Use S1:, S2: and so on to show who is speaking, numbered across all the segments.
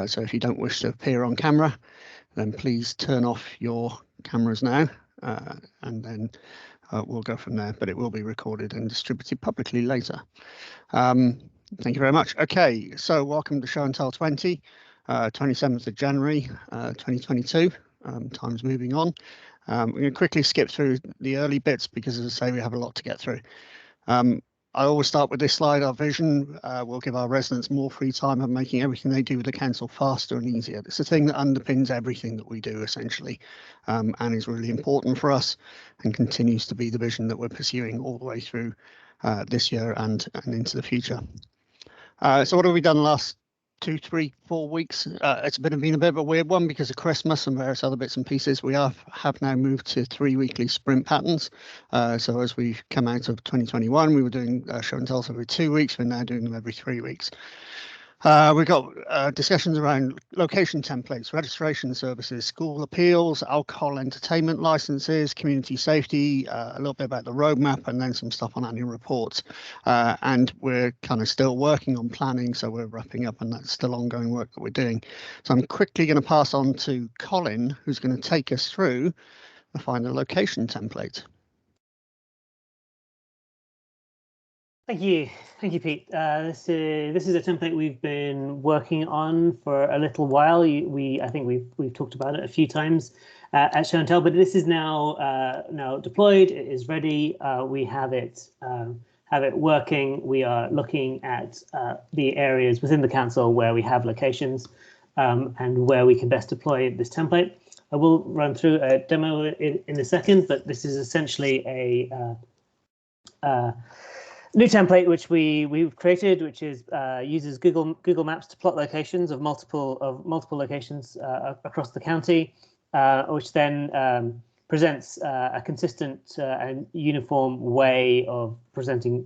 S1: So if you don't wish to appear on camera, then please turn off your cameras now, and then we'll go from there, but it will be recorded and distributed publicly later. Thank you very much. Okay, so welcome to Show and Tell 20, 27th of January 2022. Time's moving on. We're going to quickly skip through the early bits because, as I say, we have a lot to get through. I always start with this slide. Our vision will give our residents more free time of making everything they do with the council faster and easier. It's a thing that underpins everything that we do, essentially, and is really important for us and continues to be the vision that we're pursuing all the way through this year and into the future. So what have we done the last 2, 3, 4 weeks? It's been a bit of a weird one because of Christmas and various other bits and pieces. We have now moved to 3 weekly sprint patterns. So as we've come out of 2021, we were doing show and tells every 2 weeks. We're now doing them every 3 weeks. We've got discussions around location templates, registration services, school appeals, alcohol entertainment licenses, community safety, a little bit about the roadmap, and then some stuff on annual reports. And we're kind of still working on planning, so we're wrapping up, and that's still ongoing work that we're doing. So I'm quickly going to pass on to Colin, who's going to take us through the final location template.
S2: Thank you, Pete. This is a template we've been working on for a little while. I think we've talked about it a few times at Show and Tell, but this is now deployed. It is ready. We have it working. We are looking at the areas within the council where we have locations and where we can best deploy this template. I will run through a demo in a second, but this is essentially a new template which we've created, which is uses Google Maps to plot locations of multiple locations across the county, which then presents a consistent and uniform way of presenting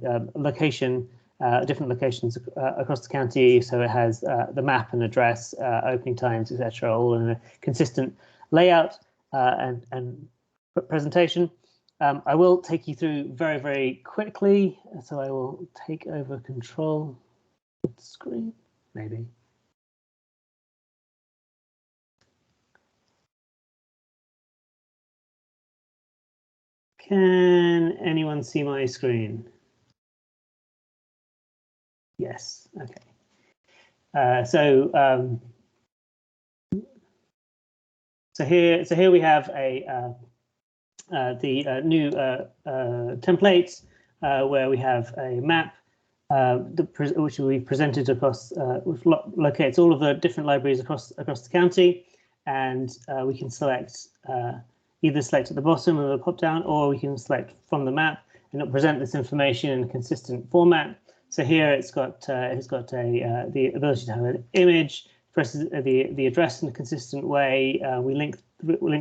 S2: different locations across the county. So it has the map and address, opening times, etc., all in a consistent layout and presentation. I will take you through very, very quickly, so I will take over control of the screen, maybe. Can anyone see my screen? Yes, okay. So here we have the new template where we have a map which we've presented across, which locates all of the different libraries across the county, and we can select either select at the bottom of the pop down, or we can select from the map, and it'll present this information in a consistent format. So here it's got the ability to have an image, presses the address in a consistent way. We link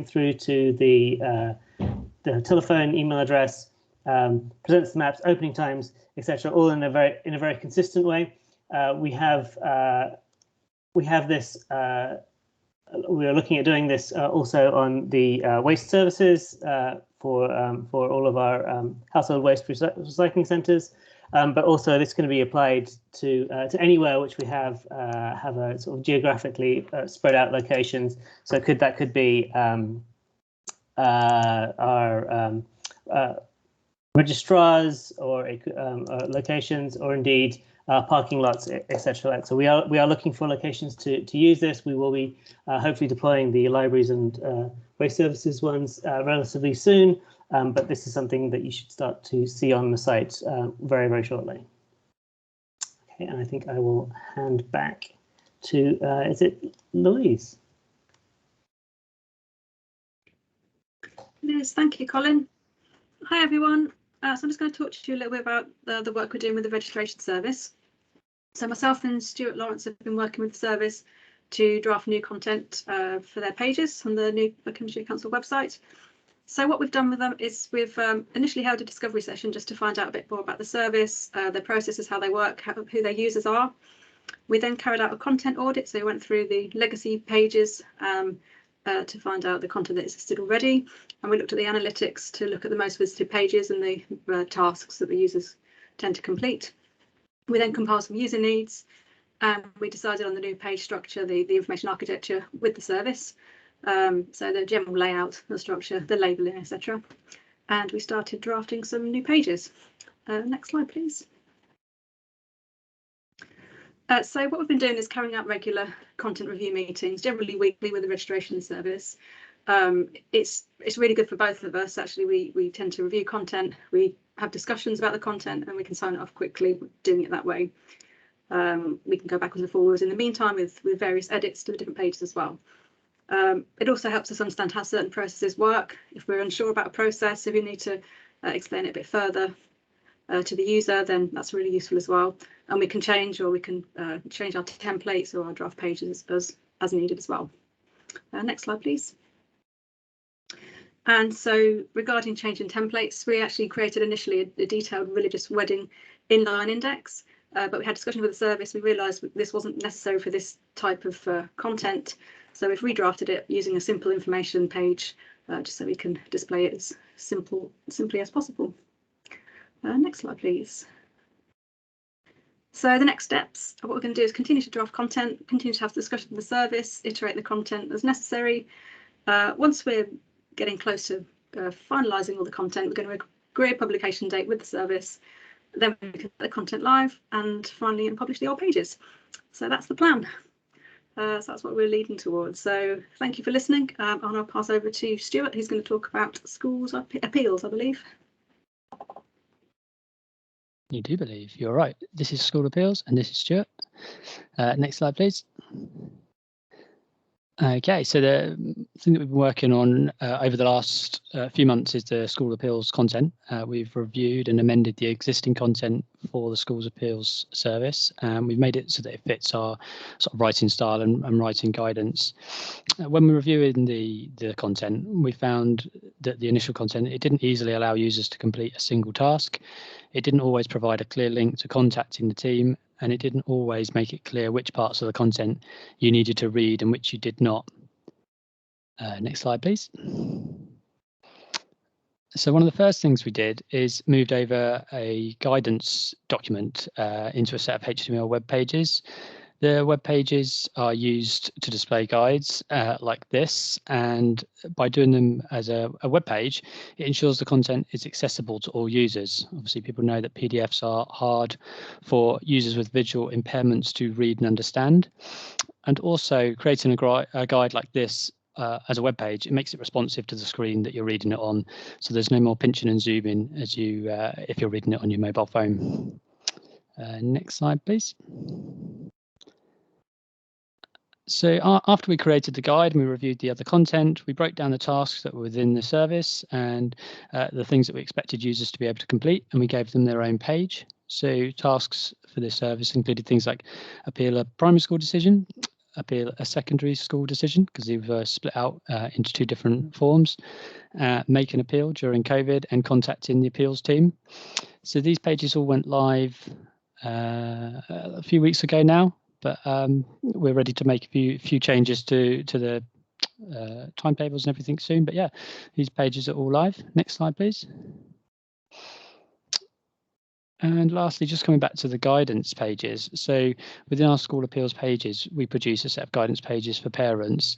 S2: through to the telephone, email address, presents the maps, opening times, etc., all in a very consistent way. We have this. We are looking at doing this also on the waste services for all of our household waste recycling centres, but also this is going to be applied to anywhere which we have a sort of geographically spread out locations. So that could be our registrars or locations, or indeed parking lots, etc. So we are looking for locations to use this. We will be hopefully deploying the libraries and waste services ones relatively soon, but this is something that you should start to see on the site very, very shortly. Okay, and I think I will hand back to is it Louise?
S3: Yes, thank you, Colin. Hi, everyone. So I'm just going to talk to you a little bit about the work we're doing with the registration service. So myself and Stuart Lawrence have been working with the service to draft new content for their pages on the new Buckinghamshire Council website. So what we've done with them is we've initially held a discovery session just to find out a bit more about the service, their processes, how they work, who their users are. We then carried out a content audit, so we went through the legacy pages to find out the content that existed already, and we looked at the analytics to look at the most visited pages and the tasks that the users tend to complete. We then compiled some user needs, and we decided on the new page structure, the information architecture with the service. So the general layout, the structure, the labelling, etc. And we started drafting some new pages. Next slide, please. So what we've been doing is carrying out regular content review meetings, generally weekly, with the registration service. It's really good for both of us. Actually, we tend to review content, we have discussions about the content, and we can sign it off quickly doing it that way. We can go backwards and forwards in the meantime with various edits to the different pages as well. It also helps us understand how certain processes work. If we're unsure about a process, if you need to explain it a bit further to the user, then that's really useful as well. And we can change, or we can change our templates or our draft pages as needed as well. Next slide, please. And so regarding changing templates, we actually created initially a detailed religious wedding inline index, but we had discussion with the service. We realised this wasn't necessary for this type of content. So we've redrafted it using a simple information page, just so we can display it as simply as possible. Next slide, please. So the next steps, what we're going to do is continue to draft content, continue to have discussion with the service, iterate the content as necessary. Once we're getting close to finalising all the content, we're going to agree a publication date with the service. Then we can get the content live and finally publish the old pages. So that's the plan. So that's what we're leading towards. So thank you for listening. And I'll pass over to Stuart, who's going to talk about schools appeals, I believe.
S4: You do believe, you're right. This is School Appeals and this is Stuart. Next slide, please. Okay, so the thing that we've been working on over the last few months is the School Appeals content. We've reviewed and amended the existing content for the Schools Appeals service, and we've made it so that it fits our sort of writing style and writing guidance. When we're reviewing the content, we found that the initial content, it didn't easily allow users to complete a single task. It didn't always provide a clear link to contacting the team, and it didn't always make it clear which parts of the content you needed to read and which you did not. Next slide, please. So one of the first things we did is moved over a guidance document into a set of HTML web pages. The web pages are used to display guides like this, and by doing them as a web page, it ensures the content is accessible to all users. Obviously, people know that PDFs are hard for users with visual impairments to read and understand. And also creating a guide like this as a web page, it makes it responsive to the screen that you're reading it on. So there's no more pinching and zooming as you if you're reading it on your mobile phone. Next slide, please. So after we created the guide and we reviewed the other content, we broke down the tasks that were within the service and the things that we expected users to be able to complete, and we gave them their own page. So tasks for this service included things like appeal a primary school decision, appeal a secondary school decision, because they were split out into two different forms, make an appeal during COVID, and contacting the appeals team. So these pages all went live a few weeks ago now. But we're ready to make a few changes to the timetables and everything soon. But yeah, these pages are all live. Next slide, please. And lastly, just coming back to the guidance pages. So within our school appeals pages, we produce a set of guidance pages for parents.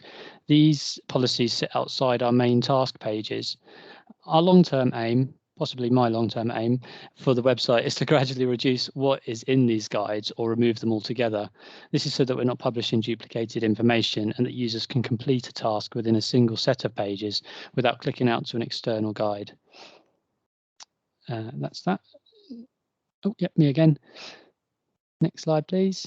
S4: These policies sit outside our main task pages. Our long-term aim, possibly my long-term aim for the website, is to gradually reduce what is in these guides or remove them altogether. This is so that we're not publishing duplicated information and that users can complete a task within a single set of pages without clicking out to an external guide. That's that. Oh, yeah, me again. Next slide, please.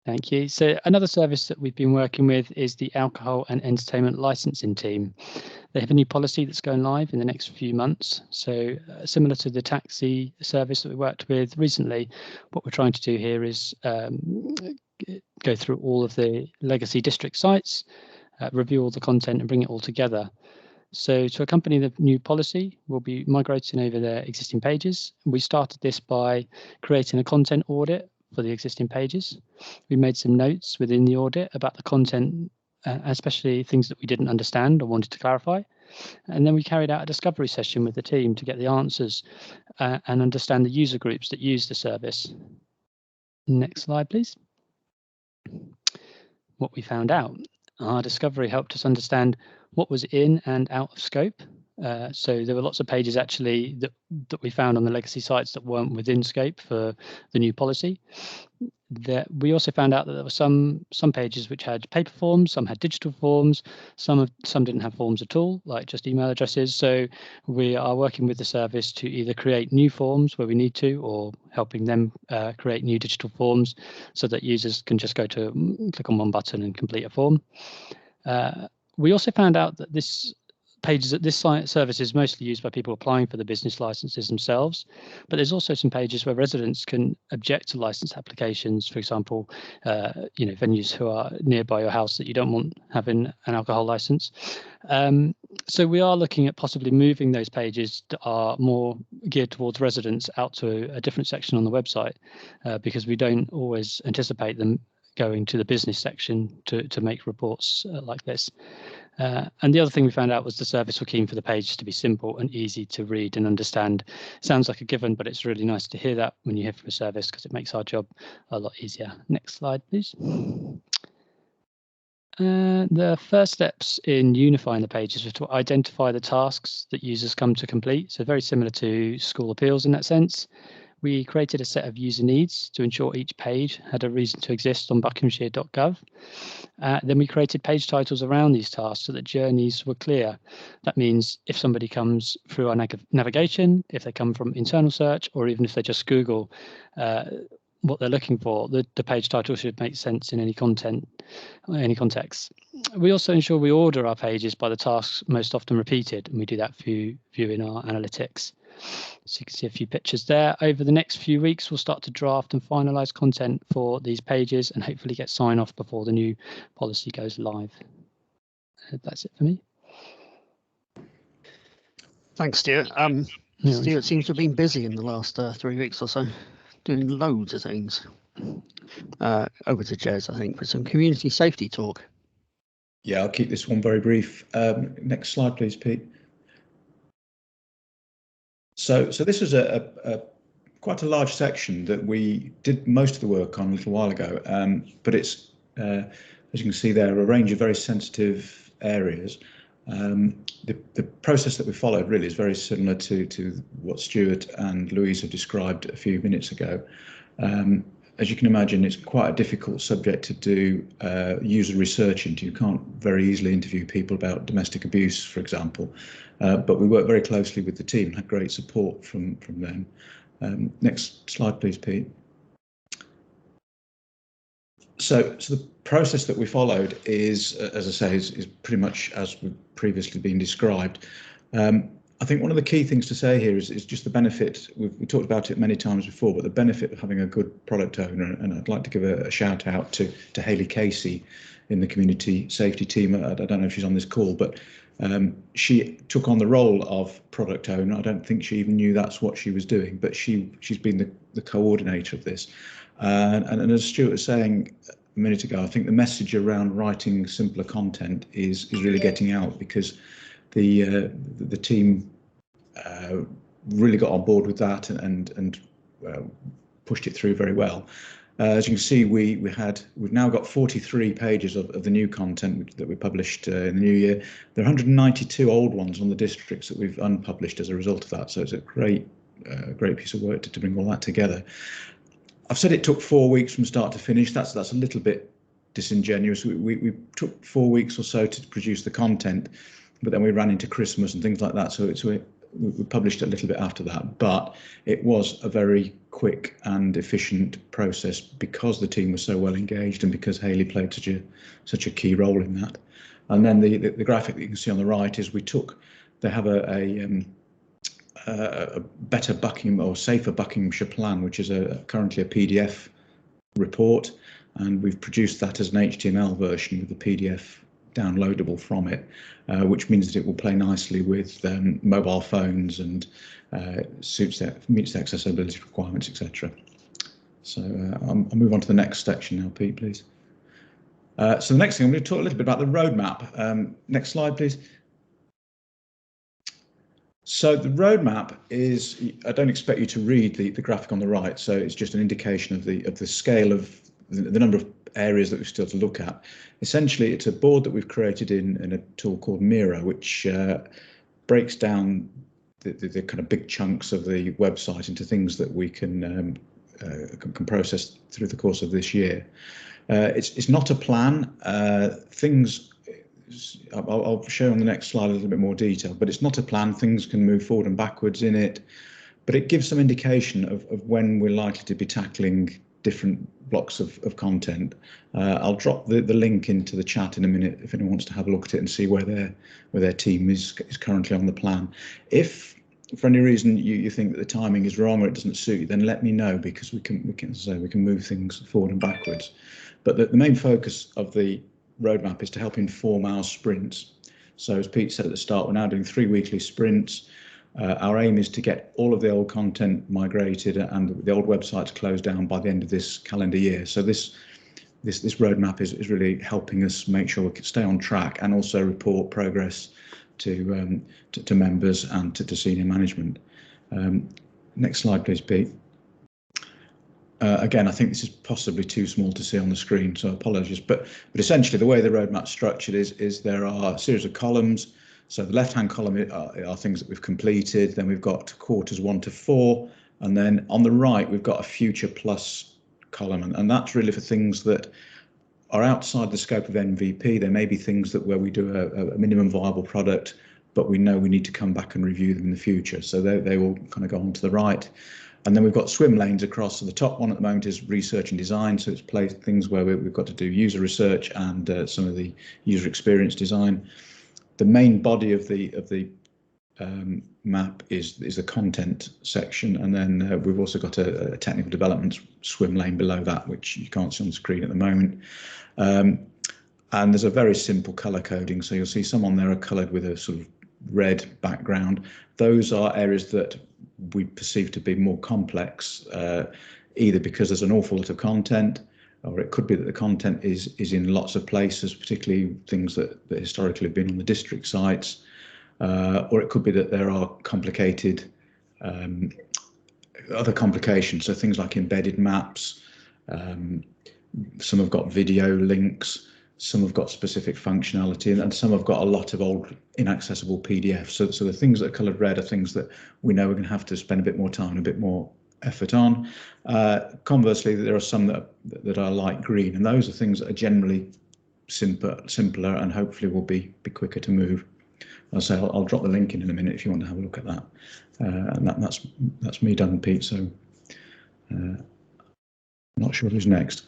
S4: Thank you. So another service that we've been working with is the alcohol and entertainment licensing team. They have a new policy that's going live in the next few months. So similar to the taxi service that we worked with recently, what we're trying to do here is go through all of the legacy district sites, review all the content and bring it all together. So to accompany the new policy, we'll be migrating over their existing pages. We started this by creating a content audit for the existing pages. We made some notes within the audit about the content, especially things that we didn't understand or wanted to clarify. And then we carried out a discovery session with the team to get the answers and understand the user groups that use the service. Next slide, please. What we found out. Our discovery helped us understand what was in and out of scope. So there were lots of pages actually that we found on the legacy sites that weren't within scope for the new policy. We also found out that there were some pages which had paper forms, some had digital forms, some didn't have forms at all, like just email addresses. So we are working with the service to either create new forms where we need to, or helping them create new digital forms so that users can just click on one button and complete a form. We also found out that this service is mostly used by people applying for the business licenses themselves, but there's also some pages where residents can object to license applications. For example, venues who are nearby your house that you don't want having an alcohol license. So we are looking at possibly moving those pages that are more geared towards residents out to a different section on the website, because we don't always anticipate them going to the business section to make reports like this. And the other thing we found out was the service were keen for the pages to be simple and easy to read and understand. Sounds like a given, but it's really nice to hear that when you hear from a service, because it makes our job a lot easier. Next slide, please. The first steps in unifying the pages were to identify the tasks that users come to complete. So very similar to school appeals in that sense. We created a set of user needs to ensure each page had a reason to exist on buckinghamshire.gov. Then we created page titles around these tasks so that journeys were clear. That means if somebody comes through our navigation, if they come from internal search, or even if they just Google what they're looking for, the page title should make sense in any any context. We also ensure we order our pages by the tasks most often repeated, and we do that through in our analytics. So you can see a few pictures there. Over the next few weeks, we'll start to draft and finalise content for these pages and hopefully get sign-off before the new policy goes live. That's it for me. Thanks,
S1: Stuart. Stuart seems to have been busy in the last 3 weeks or so, doing loads of things. Over to Jez, I think, for some community safety talk.
S5: Yeah, I'll keep this one very brief. Next slide, please, Pete. So this is quite a large section that we did most of the work on a little while ago, but it's, as you can see there, a range of very sensitive areas. The process that we followed really is very similar to what Stuart and Louise have described a few minutes ago. As you can imagine, it's quite a difficult subject to do user research into. You can't very easily interview people about domestic abuse, for example, but we worked very closely with the team and had great support from them. Next slide, please, Pete. So the process that we followed is, as I say, is pretty much as we've previously been described. I think one of the key things to say here is just the benefit. We talked about it many times before, but the benefit of having a good product owner, and I'd like to give a shout out to Hayley Casey in the community safety team. I don't know if she's on this call, but she took on the role of product owner. I don't think she even knew that's what she was doing, but she's been the coordinator of this. And as Stuart was saying a minute ago, I think the message around writing simpler content is really getting out, because the team really got on board with that and pushed it through very well. As you can see, we've now got 43 pages of the new content that we published in the new year. There are 192 old ones on the districts that we've unpublished as a result of that. So it's a great piece of work to bring all that together. I've said it took 4 weeks from start to finish. That's a little bit disingenuous. We took 4 weeks or so to produce the content, but then we ran into Christmas and things like that. So we published a little bit after that, but it was a very quick and efficient process because the team was so well engaged and because Hayley played such a key role in that. And then the graphic that you can see on the right is they have a better Buckingham or safer Buckinghamshire plan, which is currently a PDF report, and we've produced that as an HTML version with the PDF downloadable from it, which means that it will play nicely with mobile phones and meets the accessibility requirements, etc. So I'll move on to the next section now, Pete, please. So the next thing, I'm going to talk a little bit about the roadmap. Next slide, please. So the roadmap is, I don't expect you to read the graphic on the right, so it's just an indication of the scale of the number of areas that we've still to look at. Essentially, it's a board that we've created in a tool called Miro, which breaks down the kind of big chunks of the website into things that we can process through the course of this year. It's not a plan. I'll show on the next slide a little bit more detail, but it's not a plan. Things can move forward and backwards in it, but it gives some indication of when we're likely to be tackling different blocks of content. I'll drop the link into the chat in a minute if anyone wants to have a look at it and see where their team is currently on the plan. If for any reason you think that the timing is wrong or it doesn't suit you, then let me know, because we can move things forward and backwards. But the main focus of the roadmap is to help inform our sprints. So as Pete said at the start, we're now doing 3 weekly sprints. Our aim is to get all of the old content migrated and the old websites closed down by the end of this calendar year. So this roadmap is really helping us make sure we can stay on track and also report progress to members and to senior management. Next slide, please, Pete. Again, I think this is possibly too small to see on the screen, so apologies. But essentially, the way the roadmap's structured is there are a series of columns. So the left-hand column are things that we've completed. Then we've got quarters 1 to 4, and then on the right we've got a future plus column, and that's really for things that are outside the scope of MVP. There may be things where we do a minimum viable product, but we know we need to come back and review them in the future. So they will kind of go on to the right. And then we've got swim lanes across. So the top one at the moment is research and design. So it's things where we've got to do user research and some of the user experience design. The main body of the map is the content section, and then we've also got a technical development swim lane below that, which you can't see on the screen at the moment. And there's a very simple color coding. So you'll see some on there are colored with a sort of red background. Those are areas that we perceive to be more complex, either because there's an awful lot of content, or it could be that the content is in lots of places, particularly things that historically have been on the district sites, or it could be that there are complicated other complications. So things like embedded maps, some have got video links, some have got specific functionality, and some have got a lot of old inaccessible PDFs. So the things that are coloured red are things that we know we're going to have to spend a bit more time and a bit more effort on. Conversely, there are some that are light green, and those are things that are generally simpler and hopefully will be quicker to move. I'll say I'll drop the link in a minute if you want to have a look at that. And that's me done, Pete. So I'm not sure who's next.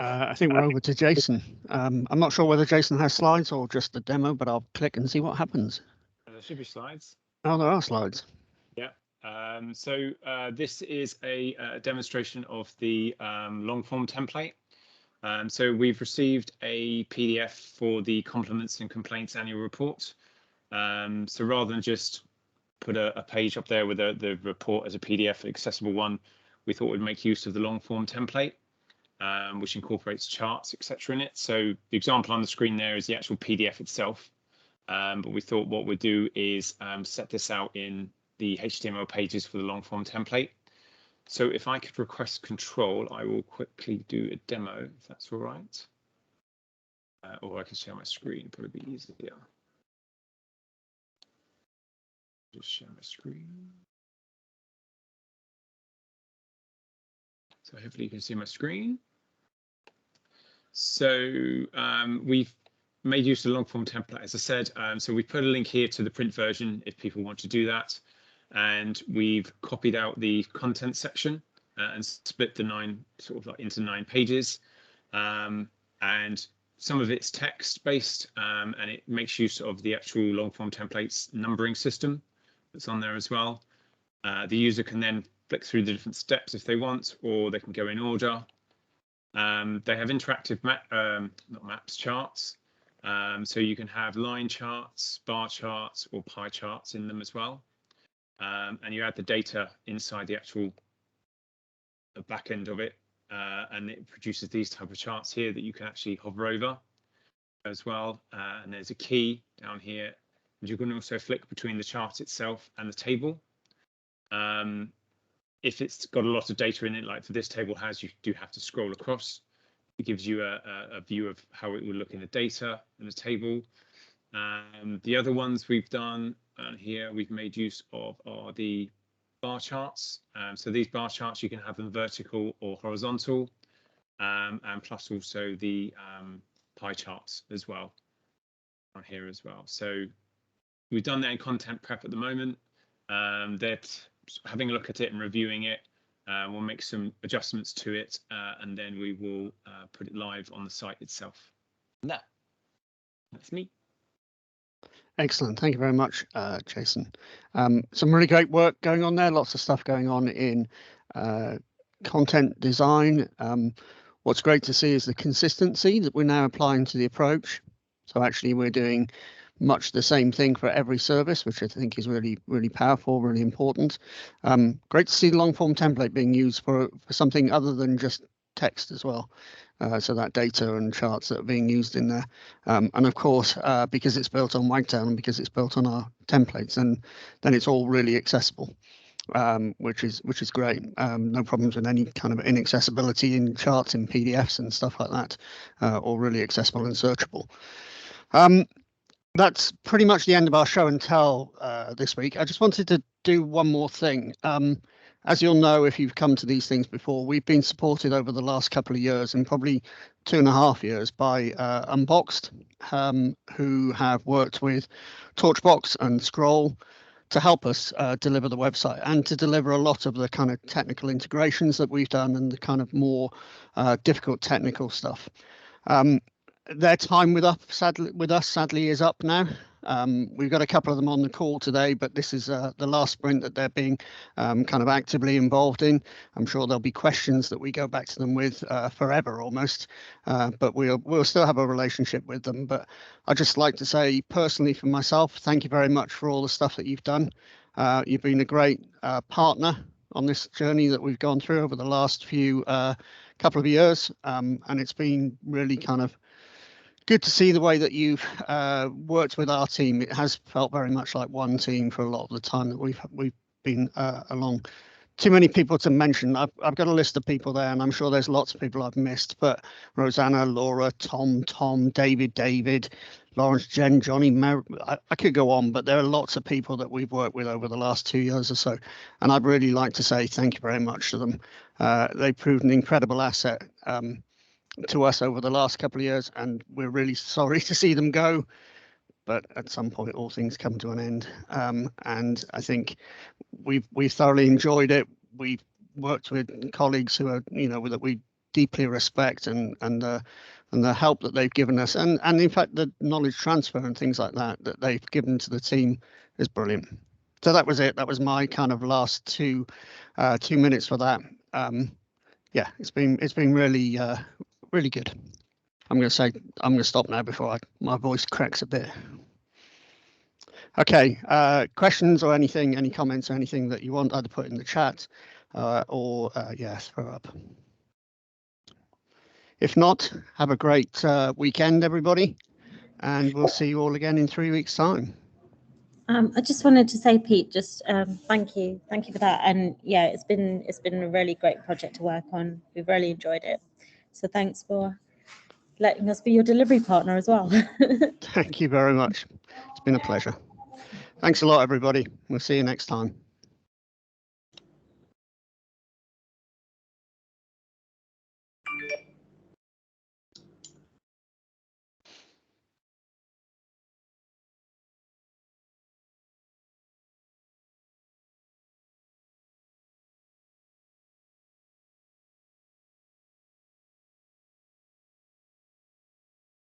S1: I think we're over to Jason. I'm not sure whether Jason has slides or just the demo, but I'll click and see what happens.
S6: There should be slides.
S1: Oh, there are slides.
S6: Yeah. So this is a demonstration of the long form template. So we've received a PDF for the compliments and complaints annual report. So rather than just put a page up there with the report as a PDF, accessible one, we thought we'd make use of the long form template, which incorporates charts, etc. in it. So the example on the screen there is the actual PDF itself. But we thought what we'd do is set this out in the HTML pages for the long form template. So if I could request control, I will quickly do a demo, if that's all right. Or I can share my screen, probably be easier. Just share my screen. So hopefully you can see my screen. So we've made use of the long form template, as I said. So we put a link here to the print version if people want to do that. And we've copied out the content section and split the into 9 pages. And some of it's text based, and it makes use of the actual long form templates numbering system that's on there as well. The user can then flick through the different steps if they want, or they can go in order. They have interactive charts. So you can have line charts, bar charts, or pie charts in them as well. And you add the data inside the actual back end of it, and it produces these type of charts here that you can actually hover over as well. And there's a key down here And you can also flick between the chart itself and the table. If it's got a lot of data in it, like for this table has, you do have to scroll across. It gives you a view of how it will look in the data in the table. The other ones we've done here, we've made use of are the bar charts. So these bar charts, you can have them vertical or horizontal, and plus also the pie charts as well on here as well. So we've done that in content prep at the moment. They're having a look at it and reviewing it. We'll make some adjustments to it, and then we will put it live on the site itself. And that's me.
S1: Excellent. Thank you very much, Jason. Some really great work going on there. Lots of stuff going on in content design. What's great to see is the consistency that we're now applying to the approach. So actually we're doing much the same thing for every service, which I think is really, really powerful, really important. Great to see the long form template being used for something other than just text as well. So that data and charts that are being used in there. And of course, because it's built on Wagtail and because it's built on our templates, and then it's all really accessible, which is great. No problems with any kind of inaccessibility in charts in PDFs and stuff like that, all really accessible and searchable. That's pretty much the end of our show and tell this week. I just wanted to do one more thing. As you'll know, if you've come to these things before, we've been supported over the last couple of years and probably 2.5 years by Unboxed, who have worked with Torchbox and Scroll to help us deliver the website and to deliver a lot of the kind of technical integrations that we've done and the kind of more difficult technical stuff. Their time with us sadly is up now. We've got a couple of them on the call today, but this is the last sprint that they're being kind of actively involved in. I'm sure there'll be questions that we go back to them with forever almost, but we'll still have a relationship with them. But I'd just like to say personally for myself, thank you very much for all the stuff that you've done. You've been a great partner on this journey that we've gone through over the last few couple of years, and it's been really kind of good to see the way that you've worked with our team. It has felt very much like one team for a lot of the time that we've been along. Too many people to mention. I've got a list of people there, and I'm sure there's lots of people I've missed. But Rosanna, Laura, Tom, David, Lawrence, Jen, Johnny, Mary, I could go on, but there are lots of people that we've worked with over the last 2 years or so. And I'd really like to say thank you very much to them. They've proved an incredible asset to us over the last couple of years, and we're really sorry to see them go, but at some point all things come to an end, and I think we've thoroughly enjoyed it. We've worked with colleagues who are, you know, that we deeply respect, and the help that they've given us, and in fact the knowledge transfer and things like that they've given to the team is brilliant. So that was it. That was my kind of last 2 minutes for that. Yeah, it's been really really good. I'm going to stop now before my voice cracks a bit. Okay, questions or anything, any comments or anything that you want, either put in the chat or yeah, throw up. If not, have a great weekend, everybody, and we'll see you all again in 3 weeks' time.
S7: I just wanted to say, Pete, just thank you for that. And yeah, it's been a really great project to work on. We've really enjoyed it. So thanks for letting us be your delivery partner as well.
S1: Thank you very much. It's been a pleasure. Thanks a lot, everybody. We'll see you next time.